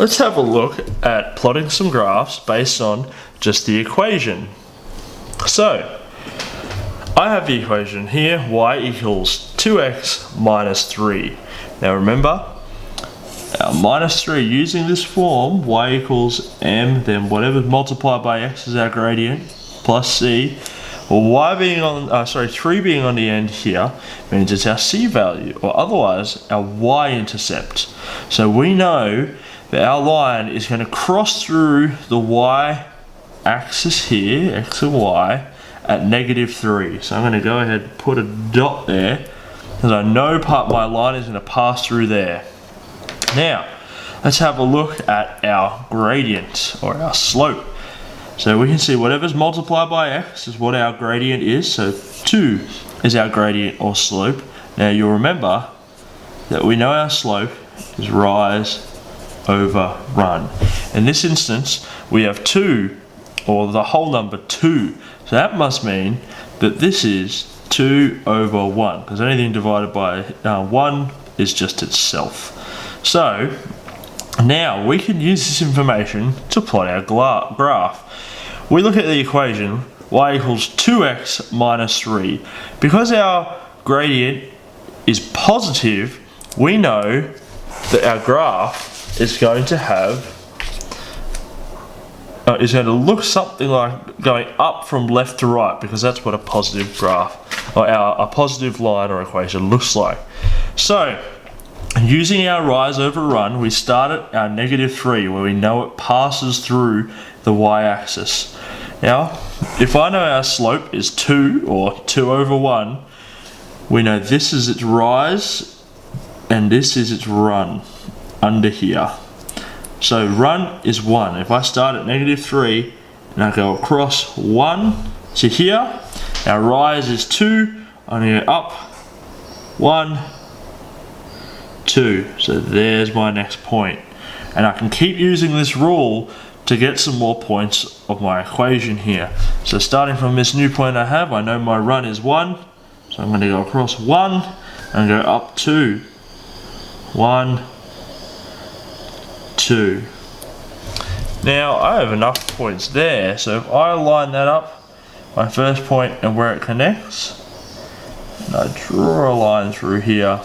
let's have a look at plotting some graphs based on just the equation. So, I have the equation here, y equals 2x minus 3. Now remember, our minus 3 using this form, y equals m, then whatever's multiplied by x is our gradient, plus c. Well, y being on, 3 being on the end here means it's our c value, or otherwise our y-intercept. So we know that our line is going to cross through the y-axis here, x and y, at -3. So I'm going to go ahead and put a dot there, because I know my line is going to pass through there. Now, let's have a look at our gradient, or our slope. So we can see whatever's multiplied by x is what our gradient is. So 2 is our gradient or slope. Now you'll remember that we know our slope is rise over run. In this instance, we have 2, or the whole number 2. So that must mean that this is 2 over 1, because anything divided by 1 is just itself. So now we can use this information to plot our graph. We look at the equation y equals 2x minus 3. Because our gradient is positive, we know that our graph is going to have is going to look something like going up from left to right, because that's what a positive graph, or a positive line or equation looks like. So using our rise over run, we start at our -3, where we know it passes through the y-axis. Now, if I know our slope is 2, or 2 over 1, we know this is its rise, and this is its run, under here. So run is 1. If I start at -3, and I go across 1 to here, our rise is 2, I'm going to go up 1, 2. So there's my next point. And I can keep using this rule to get some more points of my equation here. So starting from this new point I have, I know my run is 1. So I'm going to go across 1 and go up 2. 1, 2. Now I have enough points there, so if I line that up, my first point and where it connects, and I draw a line through here,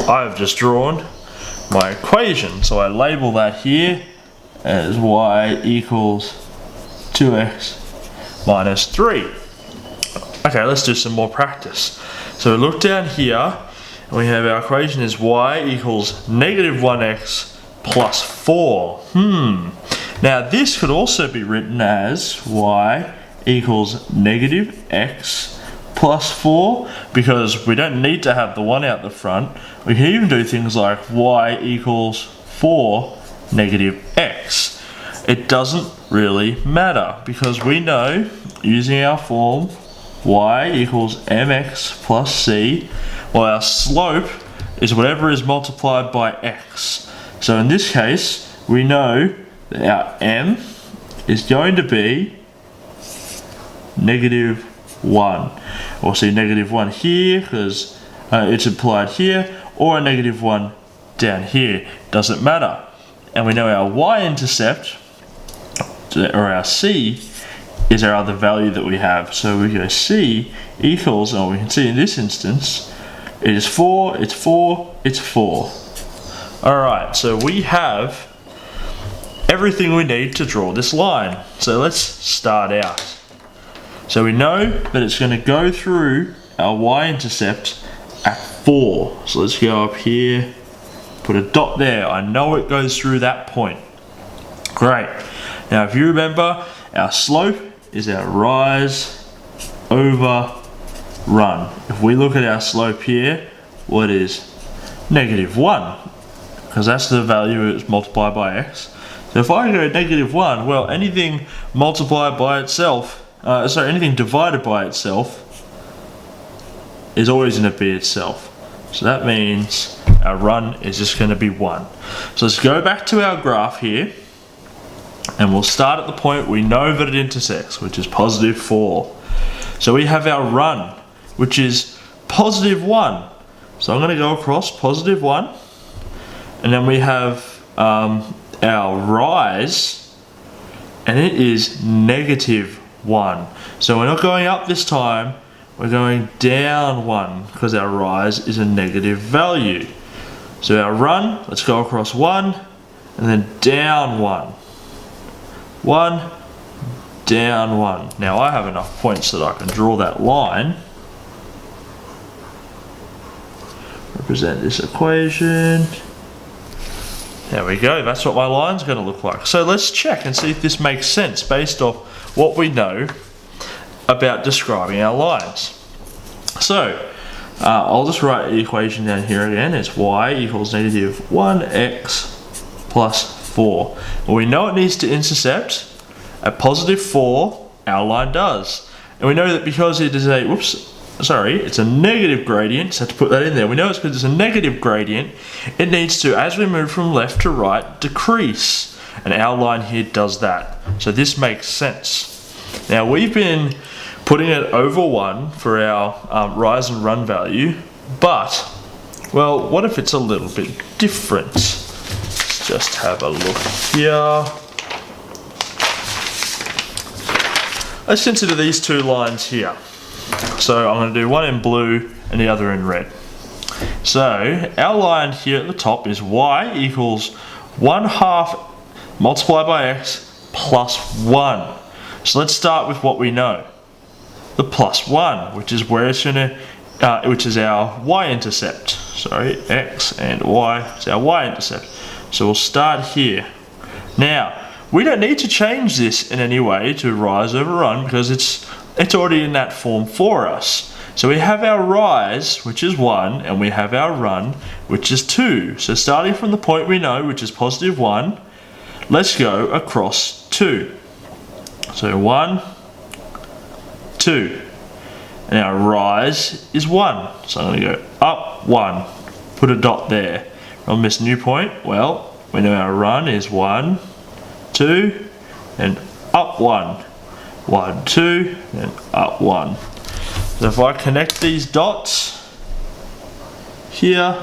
I've just drawn my equation. So I label that here as y equals 2x minus 3. Okay, let's do some more practice. So we look down here, and we have our equation is y equals -1x plus 4. Now this could also be written as y equals -x plus 4, because we don't need to have the 1 out the front. We can even do things like y equals 4 -x. It doesn't really matter, because we know, using our form, y equals mx plus c, well, our slope is whatever is multiplied by x. So in this case, we know that our m is going to be -1. We'll see -1 here, because it's implied here, or a -1 down here. Doesn't matter. And we know our y-intercept, or our c, is our other value that we have. So we go c equals, and we can see in this instance, it is 4, it's 4, it's 4. Alright, so we have everything we need to draw this line. So let's start out. So we know that it's going to go through our y-intercept at 4. So let's go up here, put a dot there. I know it goes through that point. Great. Now if you remember, our slope is our rise over run. If we look at our slope here, what is -1? Because that's the value it's multiplied by x. So if I go -1, well, anything multiplied by itself, anything divided by itself is always going to be itself. So that means our run is just going to be 1. So let's go back to our graph here, and we'll start at the point we know that it intersects, which is +4. So we have our run, which is +1. So I'm going to go across +1, and then we have our rise, and it is -1. So we're not going up this time, we're going down 1 because our rise is a negative value. So our run, let's go across 1 and then down 1. 1, down 1. Now I have enough points that I can draw that line. Represent this equation. There we go, that's what my line's going to look like. So let's check and see if this makes sense based off what we know about describing our lines. So I'll just write the equation down here again. It's y equals -1x plus 4. Well, we know it needs to intercept at +4, our line does. And we know that because it is a, it's a negative gradient, so I have to put that in there. We know it's because it's a negative gradient, it needs to, as we move from left to right, decrease. And our line here does that. So this makes sense. Now we've been putting it over 1 for our rise and run value, but, well, what if it's a little bit different? Let's just have a look here. Let's consider these two lines here. So I'm going to do one in blue and the other in red. So our line here at the top is y equals 1/2 multiplied by x plus 1. So let's start with what we know. The plus 1, which is where it's going to, which is our y-intercept. Sorry, x and y is our y-intercept. So we'll start here. Now, we don't need to change this in any way to rise over run because it's already in that form for us. So we have our rise, which is 1, and we have our run, which is 2. So starting from the point we know, which is +1, let's go across 2. So 1, 2. And our rise is 1. So I'm going to go up 1, put a dot there. On this new point, well, we know our run is 1, 2, and up 1. 1, 2, and up 1. So if I connect these dots here,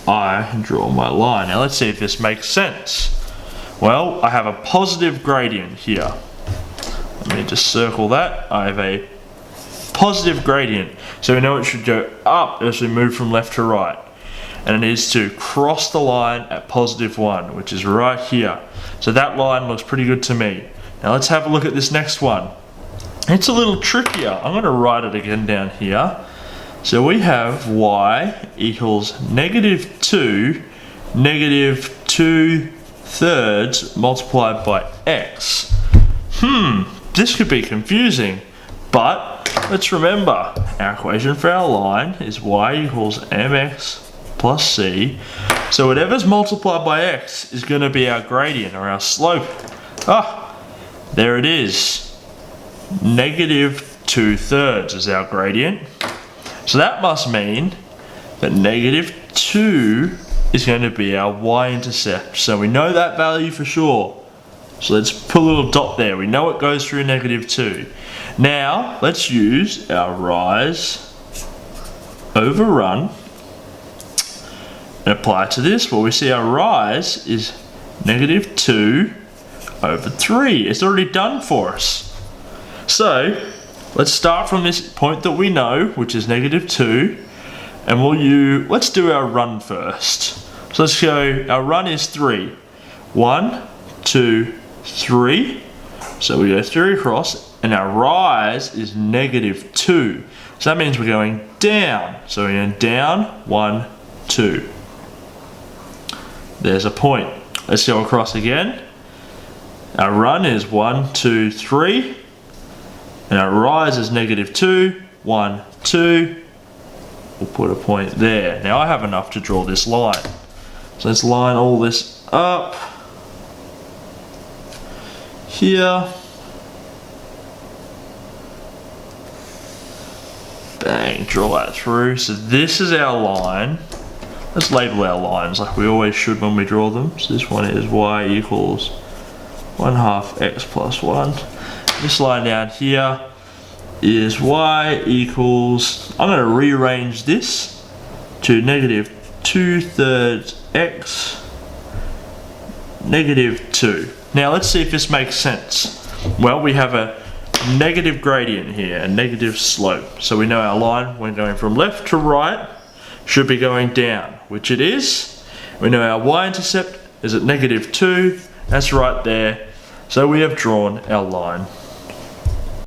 I draw my line. Now let's see if this makes sense. Well, I have a positive gradient here. Let me just circle that. I have a positive gradient. So we know it should go up as we move from left to right. And it needs to cross the line at +1, which is right here. So that line looks pretty good to me. Now let's have a look at this next one. It's a little trickier. I'm going to write it again down here. So we have y equals -2, -2/3 multiplied by x. This could be confusing, but let's remember our equation for our line is y equals mx plus c. So whatever's multiplied by x is going to be our gradient or our slope. There it is. -2/3 is our gradient. So that must mean that -2 is going to be our y-intercept. So we know that value for sure. So let's put a little dot there. We know it goes through -2. Now let's use our rise over run and apply to this. Well, we see our rise is -2/3. It's already done for us. So let's start from this point that we know, which is -2, and let's do our run first. So let's go, our run is 3. 1, 2, 3. So we go 3 across, and our rise is -2. So that means we're going down. So we're going down 1, 2. There's a point. Let's go across again. Our run is 1, 2, 3. And our rise is -2, 1, 2. We'll put a point there. Now I have enough to draw this line. So let's line all this up here. Bang, draw that through. So this is our line. Let's label our lines like we always should when we draw them. So this one is y equals 1/2 x plus 1. This line down here is y equals, I'm going to rearrange this to 2/3 x negative 2. Now let's see if this makes sense. Well, we have a negative gradient here, a negative slope. So we know our line, when going from left to right, should be going down, which it is. We know our y-intercept is at negative 2. That's right there. So we have drawn our line.